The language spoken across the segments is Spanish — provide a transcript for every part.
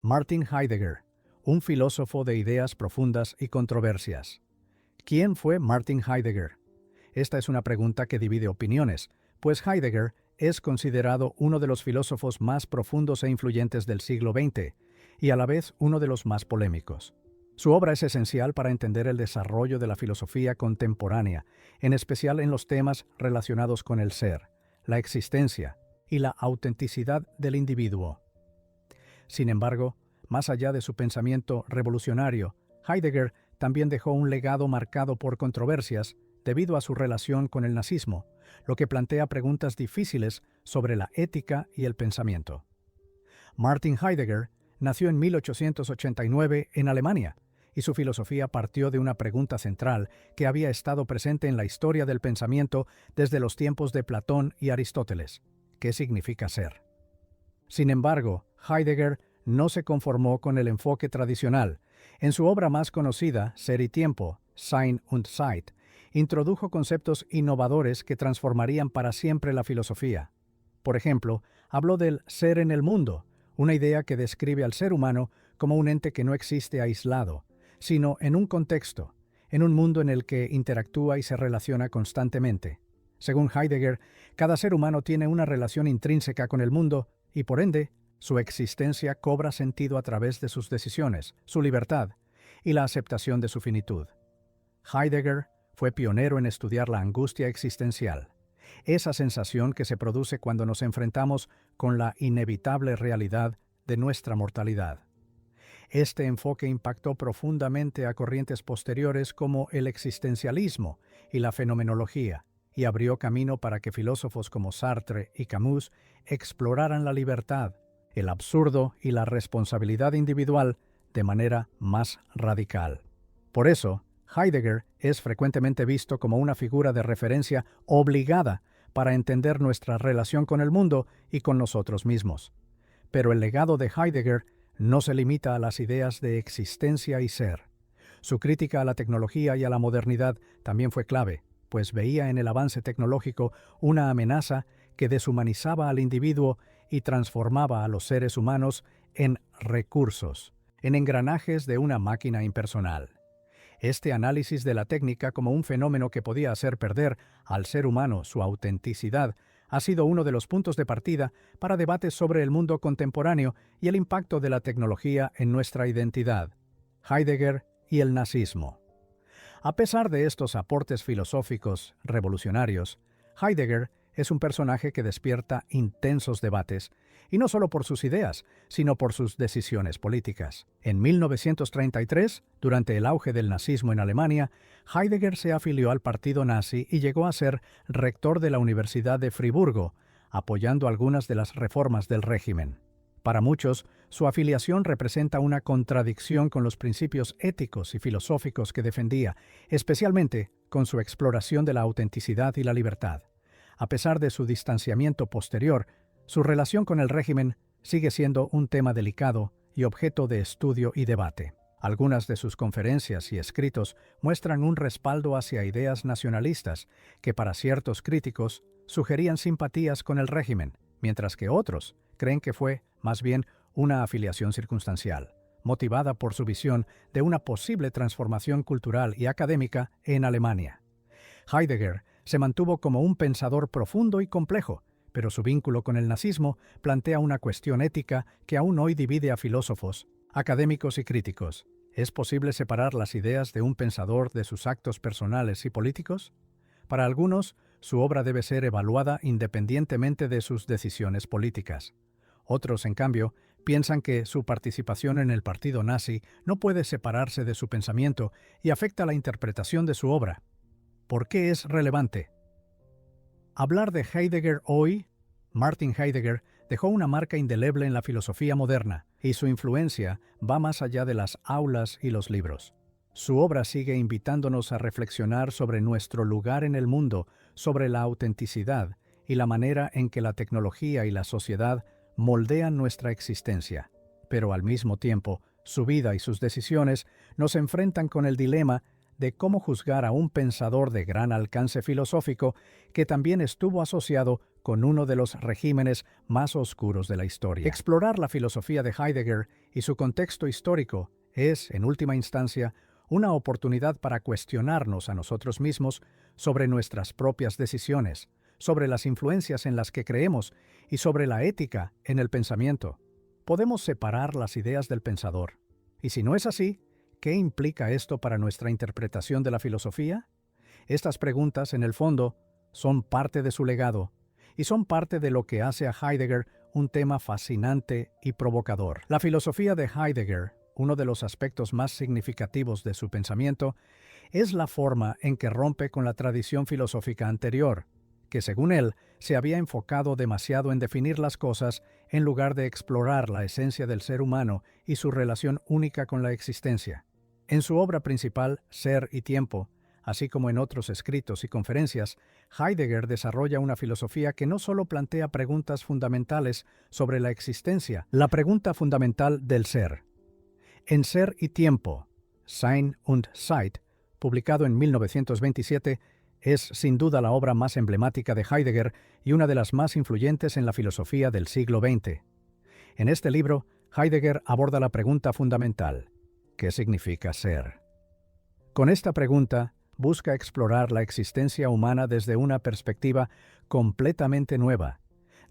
Martin Heidegger, un filósofo de ideas profundas y controversias. ¿Quién fue Martin Heidegger? Esta es una pregunta que divide opiniones, pues Heidegger es considerado uno de los filósofos más profundos e influyentes del siglo XX, y a la vez uno de los más polémicos. Su obra es esencial para entender el desarrollo de la filosofía contemporánea, en especial en los temas relacionados con el ser, la existencia y la autenticidad del individuo. Sin embargo, más allá de su pensamiento revolucionario, Heidegger también dejó un legado marcado por controversias debido a su relación con el nazismo, lo que plantea preguntas difíciles sobre la ética y el pensamiento. Martin Heidegger nació en 1889 en Alemania, y su filosofía partió de una pregunta central que había estado presente en la historia del pensamiento desde los tiempos de Platón y Aristóteles: ¿qué significa ser? Sin embargo, Heidegger no se conformó con el enfoque tradicional. En su obra más conocida, Ser y Tiempo, Sein und Zeit, introdujo conceptos innovadores que transformarían para siempre la filosofía. Por ejemplo, habló del ser en el mundo, una idea que describe al ser humano como un ente que no existe aislado, sino en un contexto, en un mundo en el que interactúa y se relaciona constantemente. Según Heidegger, cada ser humano tiene una relación intrínseca con el mundo y, por ende, su existencia cobra sentido a través de sus decisiones, su libertad y la aceptación de su finitud. Heidegger fue pionero en estudiar la angustia existencial, esa sensación que se produce cuando nos enfrentamos con la inevitable realidad de nuestra mortalidad. Este enfoque impactó profundamente a corrientes posteriores como el existencialismo y la fenomenología, y abrió camino para que filósofos como Sartre y Camus exploraran la libertad, el absurdo y la responsabilidad individual de manera más radical. Por eso, Heidegger es frecuentemente visto como una figura de referencia obligada para entender nuestra relación con el mundo y con nosotros mismos. Pero el legado de Heidegger no se limita a las ideas de existencia y ser. Su crítica a la tecnología y a la modernidad también fue clave, pues veía en el avance tecnológico una amenaza que deshumanizaba al individuo y transformaba a los seres humanos en recursos, en engranajes de una máquina impersonal. Este análisis de la técnica como un fenómeno que podía hacer perder al ser humano su autenticidad ha sido uno de los puntos de partida para debates sobre el mundo contemporáneo y el impacto de la tecnología en nuestra identidad. Heidegger y el nazismo. A pesar de estos aportes filosóficos revolucionarios, Heidegger es un personaje que despierta intensos debates, y no solo por sus ideas, sino por sus decisiones políticas. En 1933, durante el auge del nazismo en Alemania, Heidegger se afilió al partido nazi y llegó a ser rector de la Universidad de Friburgo, apoyando algunas de las reformas del régimen. Para muchos, su afiliación representa una contradicción con los principios éticos y filosóficos que defendía, especialmente con su exploración de la autenticidad y la libertad. A pesar de su distanciamiento posterior, su relación con el régimen sigue siendo un tema delicado y objeto de estudio y debate. Algunas de sus conferencias y escritos muestran un respaldo hacia ideas nacionalistas que para ciertos críticos sugerían simpatías con el régimen, mientras que otros creen que fue, más bien, una afiliación circunstancial, motivada por su visión de una posible transformación cultural y académica en Alemania. Heidegger se mantuvo como un pensador profundo y complejo, pero su vínculo con el nazismo plantea una cuestión ética que aún hoy divide a filósofos, académicos y críticos. ¿Es posible separar las ideas de un pensador de sus actos personales y políticos? Para algunos, su obra debe ser evaluada independientemente de sus decisiones políticas. Otros, en cambio, piensan que su participación en el partido nazi no puede separarse de su pensamiento y afecta la interpretación de su obra. ¿Por qué es relevante? Hablar de Heidegger hoy, Martin Heidegger dejó una marca indeleble en la filosofía moderna, y su influencia va más allá de las aulas y los libros. Su obra sigue invitándonos a reflexionar sobre nuestro lugar en el mundo, sobre la autenticidad y la manera en que la tecnología y la sociedad moldean nuestra existencia. Pero al mismo tiempo, su vida y sus decisiones nos enfrentan con el dilema de cómo juzgar a un pensador de gran alcance filosófico que también estuvo asociado con uno de los regímenes más oscuros de la historia. Explorar la filosofía de Heidegger y su contexto histórico es, en última instancia, una oportunidad para cuestionarnos a nosotros mismos sobre nuestras propias decisiones, sobre las influencias en las que creemos y sobre la ética en el pensamiento. Podemos separar las ideas del pensador. Y si no es así, ¿qué implica esto para nuestra interpretación de la filosofía? Estas preguntas, en el fondo, son parte de su legado y son parte de lo que hace a Heidegger un tema fascinante y provocador. La filosofía de Heidegger, uno de los aspectos más significativos de su pensamiento, es la forma en que rompe con la tradición filosófica anterior, que según él se había enfocado demasiado en definir las cosas en lugar de explorar la esencia del ser humano y su relación única con la existencia. En su obra principal, Ser y Tiempo, así como en otros escritos y conferencias, Heidegger desarrolla una filosofía que no solo plantea preguntas fundamentales sobre la existencia, la pregunta fundamental del ser. En Ser y Tiempo, Sein und Zeit, publicado en 1927, es sin duda la obra más emblemática de Heidegger y una de las más influyentes en la filosofía del siglo XX. En este libro, Heidegger aborda la pregunta fundamental: ¿qué significa ser? Con esta pregunta, busca explorar la existencia humana desde una perspectiva completamente nueva,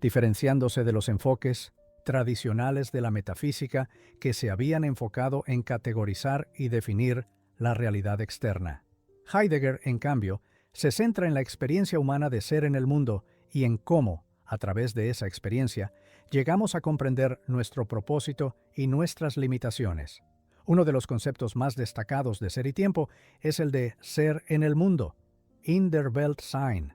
diferenciándose de los enfoques tradicionales de la metafísica que se habían enfocado en categorizar y definir la realidad externa. Heidegger, en cambio, se centra en la experiencia humana de ser en el mundo y en cómo, a través de esa experiencia, llegamos a comprender nuestro propósito y nuestras limitaciones. Uno de los conceptos más destacados de Ser y Tiempo es el de ser en el mundo, in der Welt sein.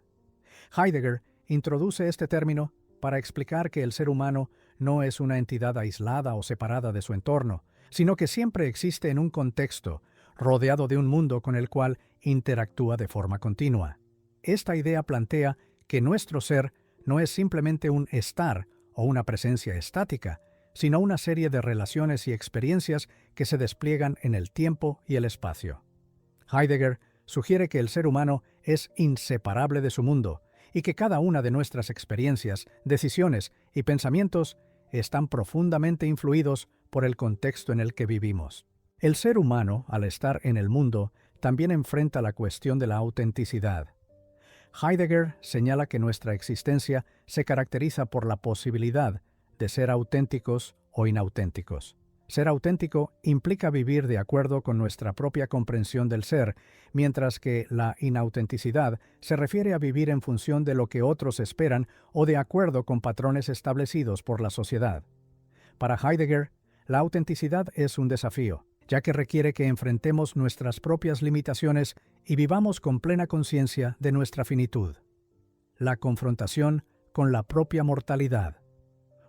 Heidegger introduce este término para explicar que el ser humano no es una entidad aislada o separada de su entorno, sino que siempre existe en un contexto, rodeado de un mundo con el cual interactúa de forma continua. Esta idea plantea que nuestro ser no es simplemente un estar o una presencia estática, sino una serie de relaciones y experiencias que se despliegan en el tiempo y el espacio. Heidegger sugiere que el ser humano es inseparable de su mundo y que cada una de nuestras experiencias, decisiones y pensamientos están profundamente influidos por el contexto en el que vivimos. El ser humano, al estar en el mundo, también enfrenta la cuestión de la autenticidad. Heidegger señala que nuestra existencia se caracteriza por la posibilidad de ser auténticos o inauténticos. Ser auténtico implica vivir de acuerdo con nuestra propia comprensión del ser, mientras que la inautenticidad se refiere a vivir en función de lo que otros esperan o de acuerdo con patrones establecidos por la sociedad. Para Heidegger, la autenticidad es un desafío, ya que requiere que enfrentemos nuestras propias limitaciones y vivamos con plena conciencia de nuestra finitud. La confrontación con la propia mortalidad.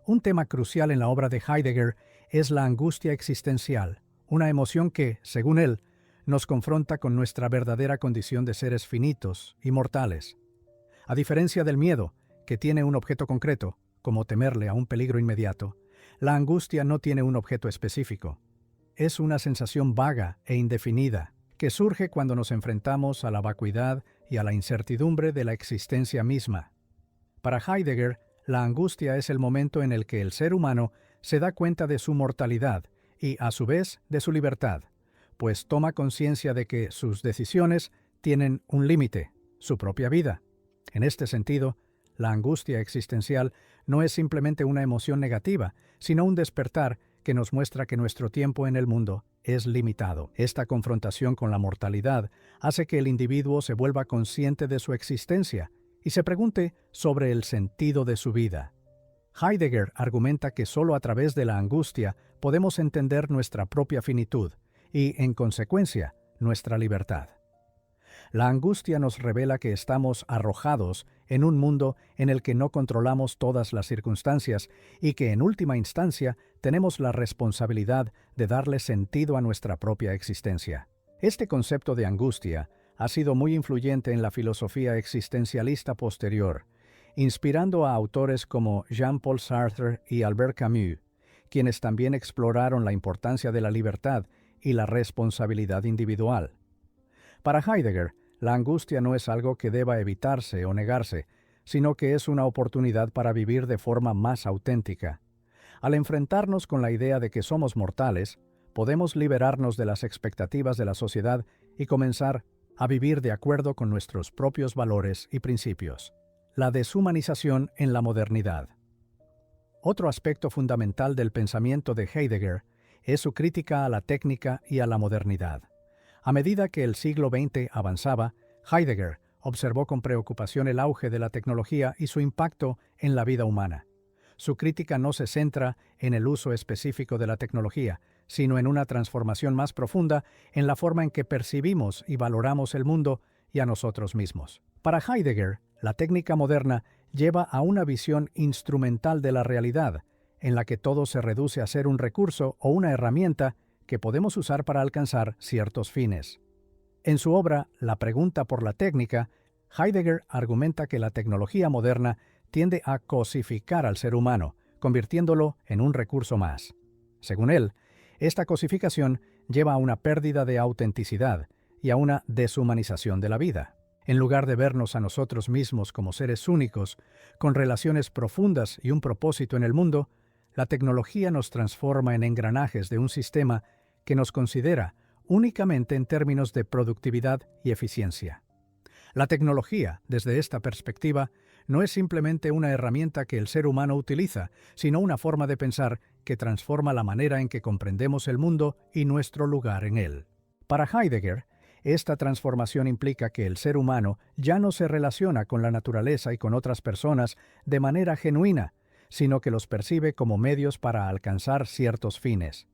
Un tema crucial en la obra de Heidegger es la angustia existencial, una emoción que, según él, nos confronta con nuestra verdadera condición de seres finitos y mortales. A diferencia del miedo, que tiene un objeto concreto, como temerle a un peligro inmediato, la angustia no tiene un objeto específico. Es una sensación vaga e indefinida, que surge cuando nos enfrentamos a la vacuidad y a la incertidumbre de la existencia misma. Para Heidegger, la angustia es el momento en el que el ser humano se da cuenta de su mortalidad y, a su vez, de su libertad, pues toma conciencia de que sus decisiones tienen un límite, su propia vida. En este sentido, la angustia existencial no es simplemente una emoción negativa, sino un despertar que nos muestra que nuestro tiempo en el mundo es limitado. Esta confrontación con la mortalidad hace que el individuo se vuelva consciente de su existencia y se pregunte sobre el sentido de su vida. Heidegger argumenta que solo a través de la angustia podemos entender nuestra propia finitud y, en consecuencia, nuestra libertad. La angustia nos revela que estamos arrojados en un mundo en el que no controlamos todas las circunstancias y que, en última instancia, tenemos la responsabilidad de darle sentido a nuestra propia existencia. Este concepto de angustia ha sido muy influyente en la filosofía existencialista posterior, inspirando a autores como Jean-Paul Sartre y Albert Camus, quienes también exploraron la importancia de la libertad y la responsabilidad individual. Para Heidegger, la angustia no es algo que deba evitarse o negarse, sino que es una oportunidad para vivir de forma más auténtica. Al enfrentarnos con la idea de que somos mortales, podemos liberarnos de las expectativas de la sociedad y comenzar a vivir de acuerdo con nuestros propios valores y principios. La deshumanización en la modernidad. Otro aspecto fundamental del pensamiento de Heidegger es su crítica a la técnica y a la modernidad. A medida que el siglo XX avanzaba, Heidegger observó con preocupación el auge de la tecnología y su impacto en la vida humana. Su crítica no se centra en el uso específico de la tecnología, sino en una transformación más profunda en la forma en que percibimos y valoramos el mundo y a nosotros mismos. Para Heidegger, la técnica moderna lleva a una visión instrumental de la realidad, en la que todo se reduce a ser un recurso o una herramienta que podemos usar para alcanzar ciertos fines. En su obra La pregunta por la técnica, Heidegger argumenta que la tecnología moderna tiende a cosificar al ser humano, convirtiéndolo en un recurso más. Según él, esta cosificación lleva a una pérdida de autenticidad y a una deshumanización de la vida. En lugar de vernos a nosotros mismos como seres únicos, con relaciones profundas y un propósito en el mundo, la tecnología nos transforma en engranajes de un sistema que nos considera únicamente en términos de productividad y eficiencia. La tecnología, desde esta perspectiva, no es simplemente una herramienta que el ser humano utiliza, sino una forma de pensar que transforma la manera en que comprendemos el mundo y nuestro lugar en él. Para Heidegger, esta transformación implica que el ser humano ya no se relaciona con la naturaleza y con otras personas de manera genuina, sino que los percibe como medios para alcanzar ciertos fines.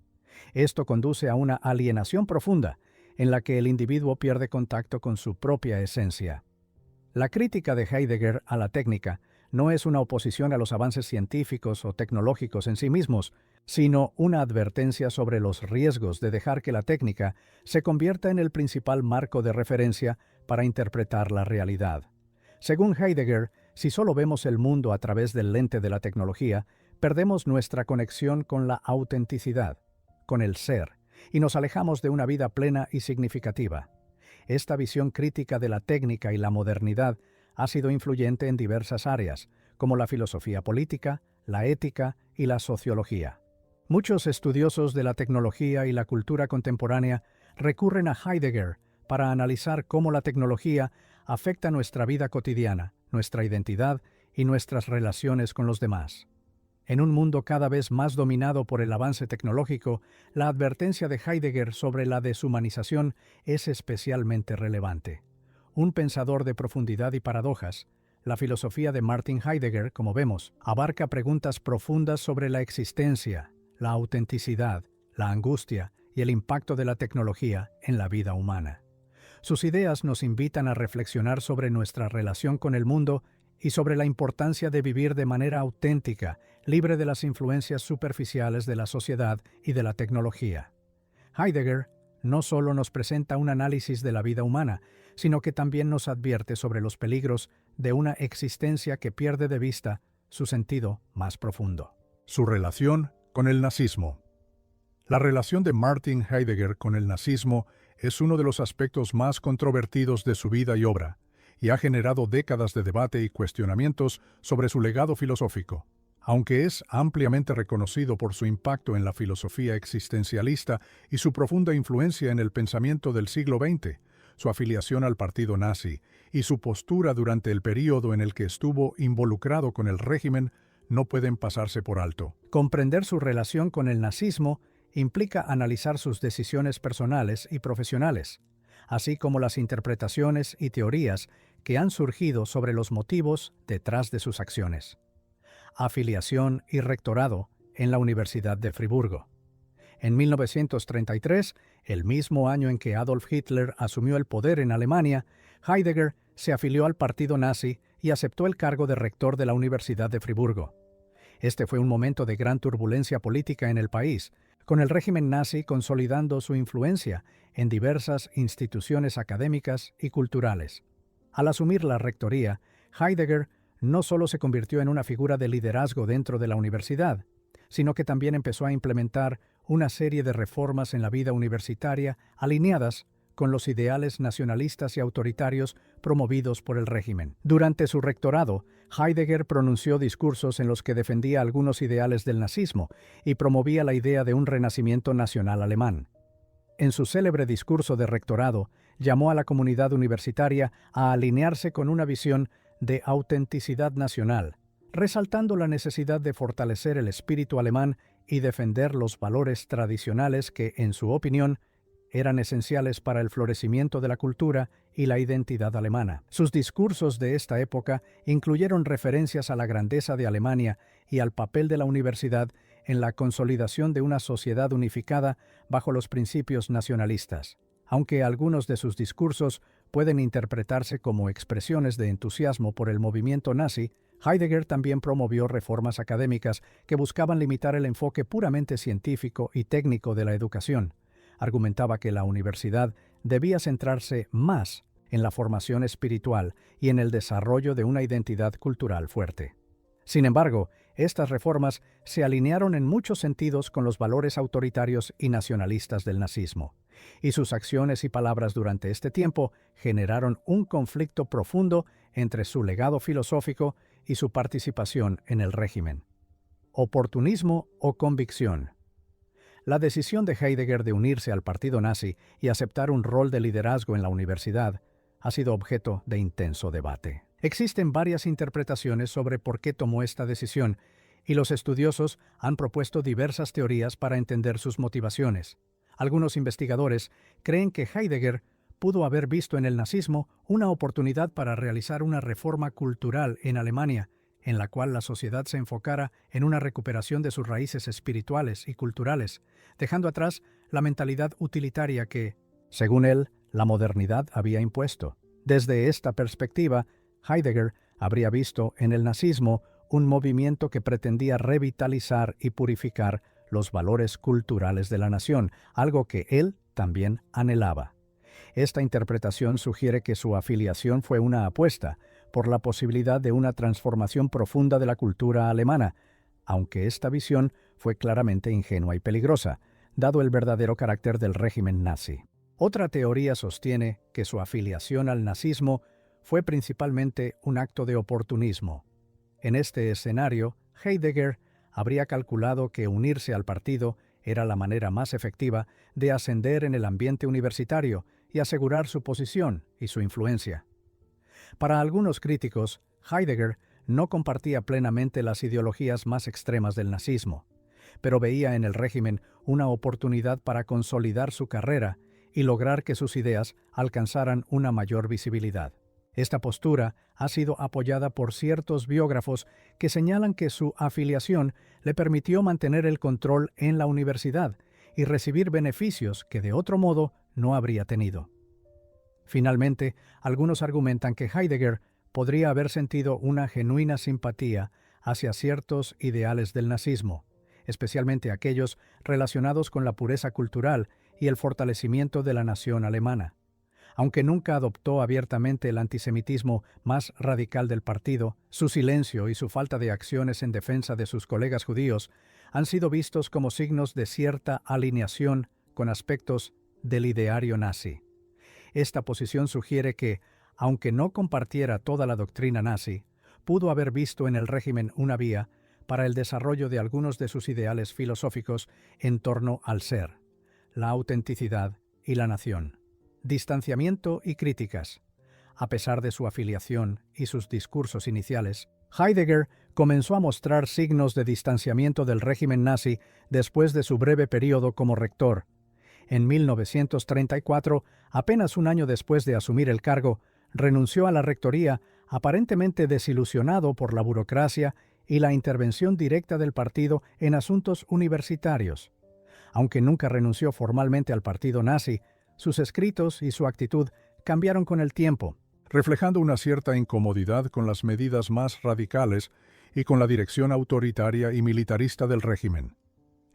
Esto conduce a una alienación profunda, en la que el individuo pierde contacto con su propia esencia. La crítica de Heidegger a la técnica no es una oposición a los avances científicos o tecnológicos en sí mismos, sino una advertencia sobre los riesgos de dejar que la técnica se convierta en el principal marco de referencia para interpretar la realidad. Según Heidegger, si solo vemos el mundo a través del lente de la tecnología, perdemos nuestra conexión con la autenticidad, con el ser, y nos alejamos de una vida plena y significativa. Esta visión crítica de la técnica y la modernidad ha sido influyente en diversas áreas, como la filosofía política, la ética y la sociología. Muchos estudiosos de la tecnología y la cultura contemporánea recurren a Heidegger para analizar cómo la tecnología afecta nuestra vida cotidiana, nuestra identidad y nuestras relaciones con los demás. En un mundo cada vez más dominado por el avance tecnológico, la advertencia de Heidegger sobre la deshumanización es especialmente relevante. Un pensador de profundidad y paradojas, la filosofía de Martin Heidegger, como vemos, abarca preguntas profundas sobre la existencia, la autenticidad, la angustia y el impacto de la tecnología en la vida humana. Sus ideas nos invitan a reflexionar sobre nuestra relación con el mundo y sobre la importancia de vivir de manera auténtica, libre de las influencias superficiales de la sociedad y de la tecnología. Heidegger no solo nos presenta un análisis de la vida humana, sino que también nos advierte sobre los peligros de una existencia que pierde de vista su sentido más profundo. Su relación con el nazismo. La relación de Martin Heidegger con el nazismo es uno de los aspectos más controvertidos de su vida y obra, y ha generado décadas de debate y cuestionamientos sobre su legado filosófico. Aunque es ampliamente reconocido por su impacto en la filosofía existencialista y su profunda influencia en el pensamiento del siglo XX, su afiliación al partido nazi y su postura durante el período en el que estuvo involucrado con el régimen no pueden pasarse por alto. Comprender su relación con el nazismo implica analizar sus decisiones personales y profesionales, así como las interpretaciones y teorías que han surgido sobre los motivos detrás de sus acciones. Afiliación y rectorado en la Universidad de Friburgo. En 1933, el mismo año en que Adolf Hitler asumió el poder en Alemania, Heidegger se afilió al partido nazi y aceptó el cargo de rector de la Universidad de Friburgo. Este fue un momento de gran turbulencia política en el país, con el régimen nazi consolidando su influencia en diversas instituciones académicas y culturales. Al asumir la rectoría, Heidegger no solo se convirtió en una figura de liderazgo dentro de la universidad, sino que también empezó a implementar una serie de reformas en la vida universitaria alineadas con los ideales nacionalistas y autoritarios promovidos por el régimen. Durante su rectorado, Heidegger pronunció discursos en los que defendía algunos ideales del nazismo y promovía la idea de un renacimiento nacional alemán. En su célebre discurso de rectorado, llamó a la comunidad universitaria a alinearse con una visión de autenticidad nacional, resaltando la necesidad de fortalecer el espíritu alemán y defender los valores tradicionales que, en su opinión, eran esenciales para el florecimiento de la cultura y la identidad alemana. Sus discursos de esta época incluyeron referencias a la grandeza de Alemania y al papel de la universidad en la consolidación de una sociedad unificada bajo los principios nacionalistas. Aunque algunos de sus discursos pueden interpretarse como expresiones de entusiasmo por el movimiento nazi, Heidegger también promovió reformas académicas que buscaban limitar el enfoque puramente científico y técnico de la educación. Argumentaba que la universidad debía centrarse más en la formación espiritual y en el desarrollo de una identidad cultural fuerte. Sin embargo, estas reformas se alinearon en muchos sentidos con los valores autoritarios y nacionalistas del nazismo, y sus acciones y palabras durante este tiempo generaron un conflicto profundo entre su legado filosófico y su participación en el régimen. Oportunismo o convicción. La decisión de Heidegger de unirse al partido nazi y aceptar un rol de liderazgo en la universidad ha sido objeto de intenso debate. Existen varias interpretaciones sobre por qué tomó esta decisión, y los estudiosos han propuesto diversas teorías para entender sus motivaciones. Algunos investigadores creen que Heidegger pudo haber visto en el nazismo una oportunidad para realizar una reforma cultural en Alemania, en la cual la sociedad se enfocara en una recuperación de sus raíces espirituales y culturales, dejando atrás la mentalidad utilitaria que, según él, la modernidad había impuesto. Desde esta perspectiva, Heidegger habría visto en el nazismo un movimiento que pretendía revitalizar y purificar los valores culturales de la nación, algo que él también anhelaba. Esta interpretación sugiere que su afiliación fue una apuesta por la posibilidad de una transformación profunda de la cultura alemana, aunque esta visión fue claramente ingenua y peligrosa, dado el verdadero carácter del régimen nazi. Otra teoría sostiene que su afiliación al nazismo fue principalmente un acto de oportunismo. En este escenario, Heidegger habría calculado que unirse al partido era la manera más efectiva de ascender en el ambiente universitario y asegurar su posición y su influencia. Para algunos críticos, Heidegger no compartía plenamente las ideologías más extremas del nazismo, pero veía en el régimen una oportunidad para consolidar su carrera y lograr que sus ideas alcanzaran una mayor visibilidad. Esta postura ha sido apoyada por ciertos biógrafos que señalan que su afiliación le permitió mantener el control en la universidad y recibir beneficios que de otro modo no habría tenido. Finalmente, algunos argumentan que Heidegger podría haber sentido una genuina simpatía hacia ciertos ideales del nazismo, especialmente aquellos relacionados con la pureza cultural y el fortalecimiento de la nación alemana. Aunque nunca adoptó abiertamente el antisemitismo más radical del partido, su silencio y su falta de acciones en defensa de sus colegas judíos han sido vistos como signos de cierta alineación con aspectos del ideario nazi. Esta posición sugiere que, aunque no compartiera toda la doctrina nazi, pudo haber visto en el régimen una vía para el desarrollo de algunos de sus ideales filosóficos en torno al ser, la autenticidad y la nación. Distanciamiento y críticas. A pesar de su afiliación y sus discursos iniciales, Heidegger comenzó a mostrar signos de distanciamiento del régimen nazi después de su breve periodo como rector. En 1934, apenas un año después de asumir el cargo, renunció a la rectoría, aparentemente desilusionado por la burocracia y la intervención directa del partido en asuntos universitarios. Aunque nunca renunció formalmente al partido nazi, sus escritos y su actitud cambiaron con el tiempo, reflejando una cierta incomodidad con las medidas más radicales y con la dirección autoritaria y militarista del régimen.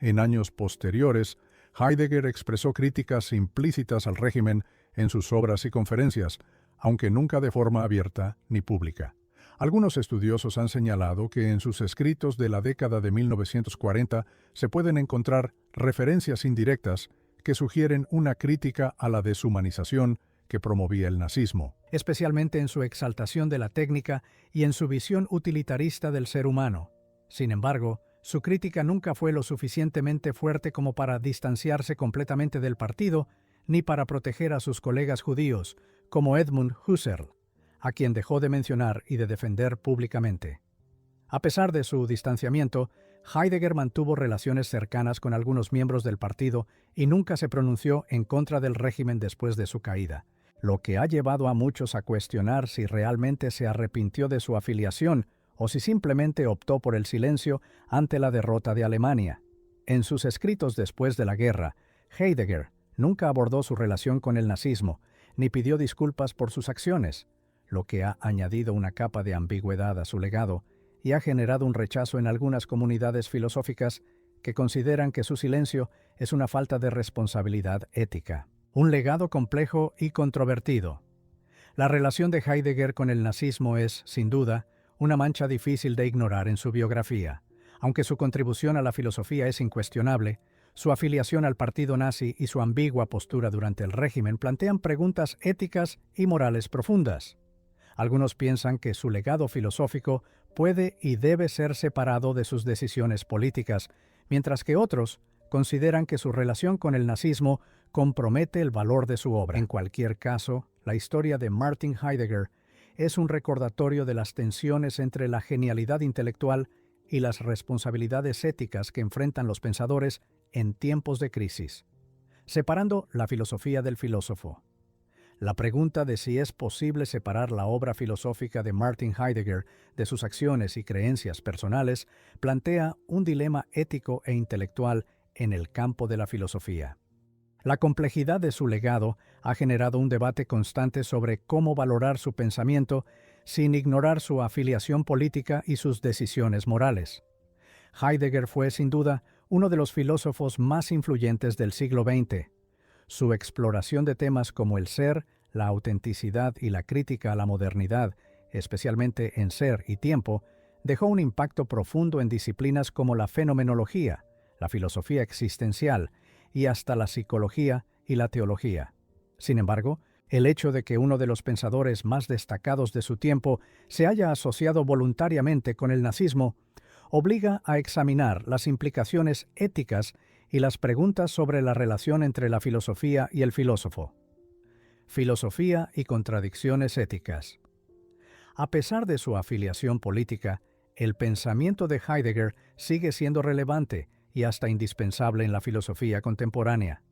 En años posteriores, Heidegger expresó críticas implícitas al régimen en sus obras y conferencias, aunque nunca de forma abierta ni pública. Algunos estudiosos han señalado que en sus escritos de la década de 1940 se pueden encontrar referencias indirectas que sugieren una crítica a la deshumanización que promovía el nazismo. Especialmente en su exaltación de la técnica y en su visión utilitarista del ser humano. Sin embargo, su crítica nunca fue lo suficientemente fuerte como para distanciarse completamente del partido, ni para proteger a sus colegas judíos, como Edmund Husserl, a quien dejó de mencionar y de defender públicamente. A pesar de su distanciamiento, Heidegger mantuvo relaciones cercanas con algunos miembros del partido y nunca se pronunció en contra del régimen después de su caída, lo que ha llevado a muchos a cuestionar si realmente se arrepintió de su afiliación o si simplemente optó por el silencio ante la derrota de Alemania. En sus escritos después de la guerra, Heidegger nunca abordó su relación con el nazismo, ni pidió disculpas por sus acciones, lo que ha añadido una capa de ambigüedad a su legado y ha generado un rechazo en algunas comunidades filosóficas que consideran que su silencio es una falta de responsabilidad ética. Un legado complejo y controvertido. La relación de Heidegger con el nazismo es, sin duda, una mancha difícil de ignorar en su biografía. Aunque su contribución a la filosofía es incuestionable, su afiliación al partido nazi y su ambigua postura durante el régimen plantean preguntas éticas y morales profundas. Algunos piensan que su legado filosófico puede y debe ser separado de sus decisiones políticas, mientras que otros consideran que su relación con el nazismo compromete el valor de su obra. En cualquier caso, la historia de Martin Heidegger es un recordatorio de las tensiones entre la genialidad intelectual y las responsabilidades éticas que enfrentan los pensadores en tiempos de crisis. Separando la filosofía del filósofo. La pregunta de si es posible separar la obra filosófica de Martin Heidegger de sus acciones y creencias personales plantea un dilema ético e intelectual en el campo de la filosofía. La complejidad de su legado ha generado un debate constante sobre cómo valorar su pensamiento sin ignorar su afiliación política y sus decisiones morales. Heidegger fue, sin duda, uno de los filósofos más influyentes del siglo XX. Su exploración de temas como el ser, la autenticidad y la crítica a la modernidad, especialmente en Ser y Tiempo, dejó un impacto profundo en disciplinas como la fenomenología, la filosofía existencial y hasta la psicología y la teología. Sin embargo, el hecho de que uno de los pensadores más destacados de su tiempo se haya asociado voluntariamente con el nazismo obliga a examinar las implicaciones éticas y las preguntas sobre la relación entre la filosofía y el filósofo. Filosofía y contradicciones éticas. A pesar de su afiliación política, el pensamiento de Heidegger sigue siendo relevante y hasta indispensable en la filosofía contemporánea.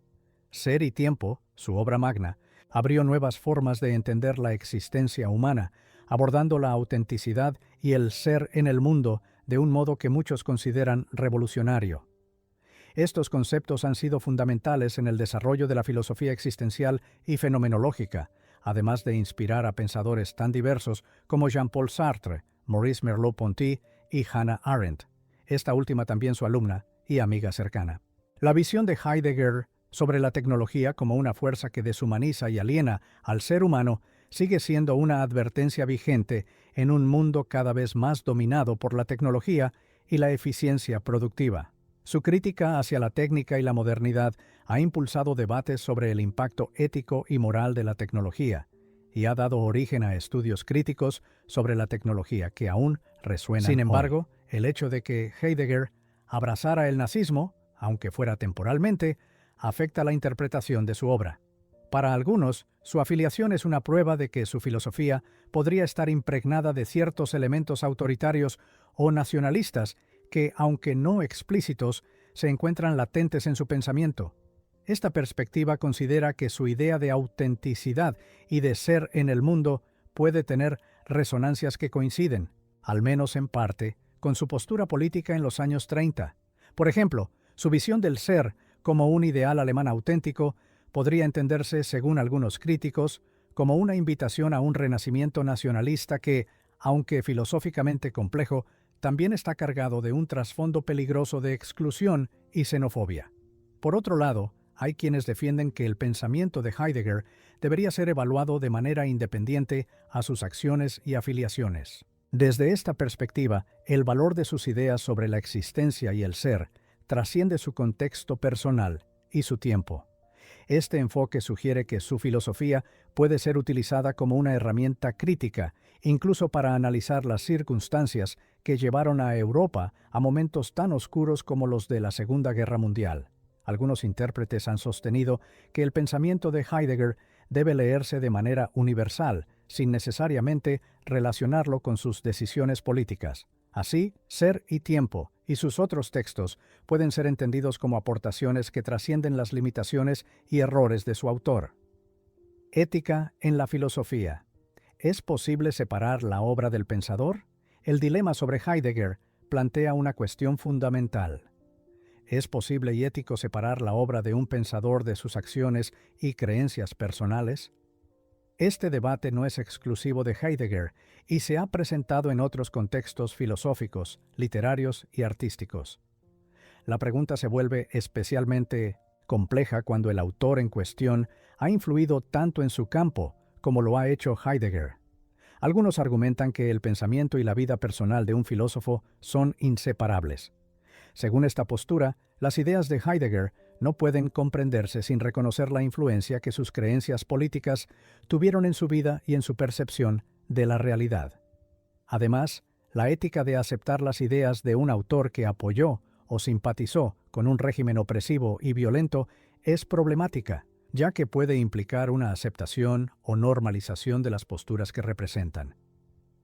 Ser y Tiempo, su obra magna, abrió nuevas formas de entender la existencia humana, abordando la autenticidad y el ser en el mundo de un modo que muchos consideran revolucionario. Estos conceptos han sido fundamentales en el desarrollo de la filosofía existencial y fenomenológica, además de inspirar a pensadores tan diversos como Jean-Paul Sartre, Maurice Merleau-Ponty y Hannah Arendt, esta última también su alumna y amiga cercana. La visión de Heidegger sobre la tecnología como una fuerza que deshumaniza y aliena al ser humano sigue siendo una advertencia vigente en un mundo cada vez más dominado por la tecnología y la eficiencia productiva. Su crítica hacia la técnica y la modernidad ha impulsado debates sobre el impacto ético y moral de la tecnología y ha dado origen a estudios críticos sobre la tecnología que aún resuenan. Sin embargo, el hecho de que Heidegger abrazara el nazismo, aunque fuera temporalmente, afecta la interpretación de su obra. Para algunos, su afiliación es una prueba de que su filosofía podría estar impregnada de ciertos elementos autoritarios o nacionalistas que, aunque no explícitos, se encuentran latentes en su pensamiento. Esta perspectiva considera que su idea de autenticidad y de ser en el mundo puede tener resonancias que coinciden, al menos en parte, con su postura política en los años 30. Por ejemplo, su visión del ser como un ideal alemán auténtico podría entenderse, según algunos críticos, como una invitación a un renacimiento nacionalista que, aunque filosóficamente complejo, también está cargado de un trasfondo peligroso de exclusión y xenofobia. Por otro lado, hay quienes defienden que el pensamiento de Heidegger debería ser evaluado de manera independiente a sus acciones y afiliaciones. Desde esta perspectiva, el valor de sus ideas sobre la existencia y el ser trasciende su contexto personal y su tiempo. Este enfoque sugiere que su filosofía puede ser utilizada como una herramienta crítica, incluso para analizar las circunstancias que llevaron a Europa a momentos tan oscuros como los de la Segunda Guerra Mundial. Algunos intérpretes han sostenido que el pensamiento de Heidegger debe leerse de manera universal, sin necesariamente relacionarlo con sus decisiones políticas. Así, Ser y Tiempo y sus otros textos pueden ser entendidos como aportaciones que trascienden las limitaciones y errores de su autor. Ética en la filosofía. ¿Es posible separar la obra del pensador? El dilema sobre Heidegger plantea una cuestión fundamental. ¿Es posible y ético separar la obra de un pensador de sus acciones y creencias personales? Este debate no es exclusivo de Heidegger y se ha presentado en otros contextos filosóficos, literarios y artísticos. La pregunta se vuelve especialmente compleja cuando el autor en cuestión ha influido tanto en su campo como lo ha hecho Heidegger. Algunos argumentan que el pensamiento y la vida personal de un filósofo son inseparables. Según esta postura, las ideas de Heidegger no pueden comprenderse sin reconocer la influencia que sus creencias políticas tuvieron en su vida y en su percepción de la realidad. Además, la ética de aceptar las ideas de un autor que apoyó o simpatizó con un régimen opresivo y violento es problemática, ya que puede implicar una aceptación o normalización de las posturas que representan.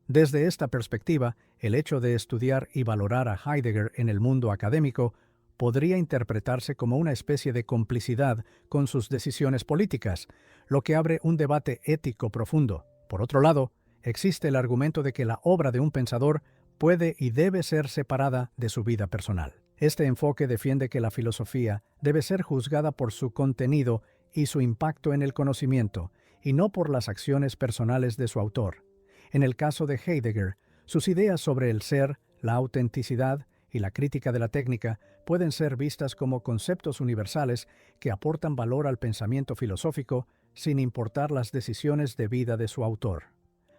Desde esta perspectiva, el hecho de estudiar y valorar a Heidegger en el mundo académico podría interpretarse como una especie de complicidad con sus decisiones políticas, lo que abre un debate ético profundo. Por otro lado, existe el argumento de que la obra de un pensador puede y debe ser separada de su vida personal. Este enfoque defiende que la filosofía debe ser juzgada por su contenido y su impacto en el conocimiento, y no por las acciones personales de su autor. En el caso de Heidegger, sus ideas sobre el ser, la autenticidad y la crítica de la técnica pueden ser vistas como conceptos universales que aportan valor al pensamiento filosófico sin importar las decisiones de vida de su autor.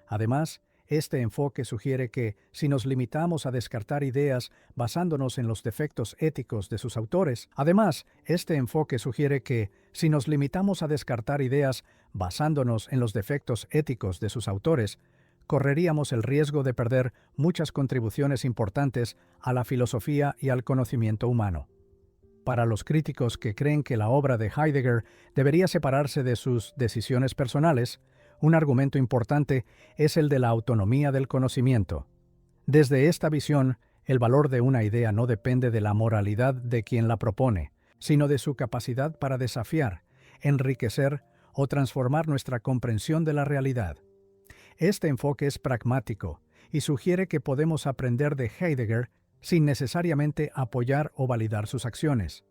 Además, este enfoque sugiere que, si nos limitamos a descartar ideas basándonos en los defectos éticos de sus autores, correríamos el riesgo de perder muchas contribuciones importantes a la filosofía y al conocimiento humano. Para los críticos que creen que la obra de Heidegger debería separarse de sus decisiones personales, un argumento importante es el de la autonomía del conocimiento. Desde esta visión, el valor de una idea no depende de la moralidad de quien la propone, sino de su capacidad para desafiar, enriquecer o transformar nuestra comprensión de la realidad. Este enfoque es pragmático y sugiere que podemos aprender de Heidegger sin necesariamente apoyar o validar sus acciones.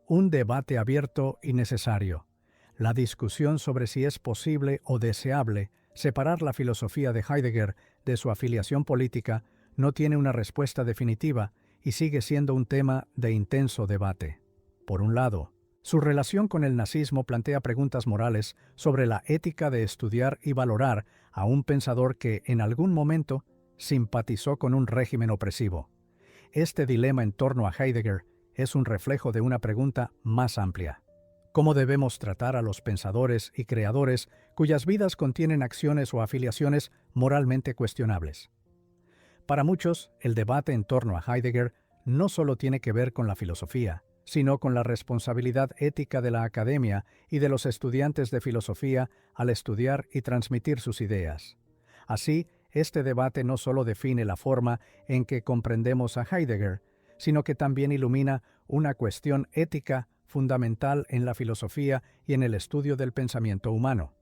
Un debate abierto y necesario. La discusión sobre si es posible o deseable separar la filosofía de Heidegger de su afiliación política no tiene una respuesta definitiva y sigue siendo un tema de intenso debate. Por un lado, su relación con el nazismo plantea preguntas morales sobre la ética de estudiar y valorar a un pensador que, en algún momento, simpatizó con un régimen opresivo. Este dilema en torno a Heidegger es un reflejo de una pregunta más amplia. ¿Cómo debemos tratar a los pensadores y creadores cuyas vidas contienen acciones o afiliaciones moralmente cuestionables? Para muchos, el debate en torno a Heidegger no solo tiene que ver con la filosofía, sino con la responsabilidad ética de la academia y de los estudiantes de filosofía al estudiar y transmitir sus ideas. Así, este debate no solo define la forma en que comprendemos a Heidegger, sino que también ilumina una cuestión ética fundamental en la filosofía y en el estudio del pensamiento humano.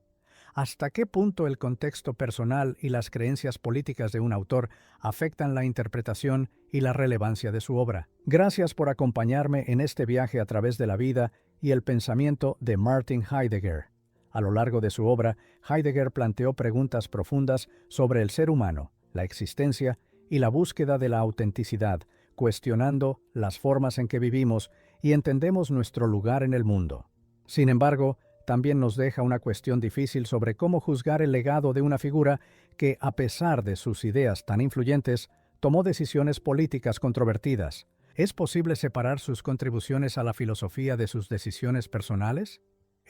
¿Hasta qué punto el contexto personal y las creencias políticas de un autor afectan la interpretación y la relevancia de su obra? Gracias por acompañarme en este viaje a través de la vida y el pensamiento de Martin Heidegger. A lo largo de su obra, Heidegger planteó preguntas profundas sobre el ser humano, la existencia y la búsqueda de la autenticidad, cuestionando las formas en que vivimos y entendemos nuestro lugar en el mundo. Sin embargo, también nos deja una cuestión difícil sobre cómo juzgar el legado de una figura que, a pesar de sus ideas tan influyentes, tomó decisiones políticas controvertidas. ¿Es posible separar sus contribuciones a la filosofía de sus decisiones personales?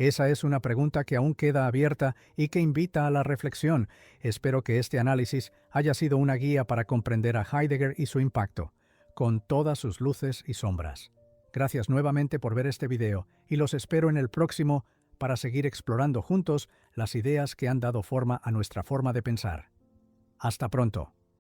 Esa es una pregunta que aún queda abierta y que invita a la reflexión. Espero que este análisis haya sido una guía para comprender a Heidegger y su impacto, con todas sus luces y sombras. Gracias nuevamente por ver este video y los espero en el próximo para seguir explorando juntos las ideas que han dado forma a nuestra forma de pensar. Hasta pronto.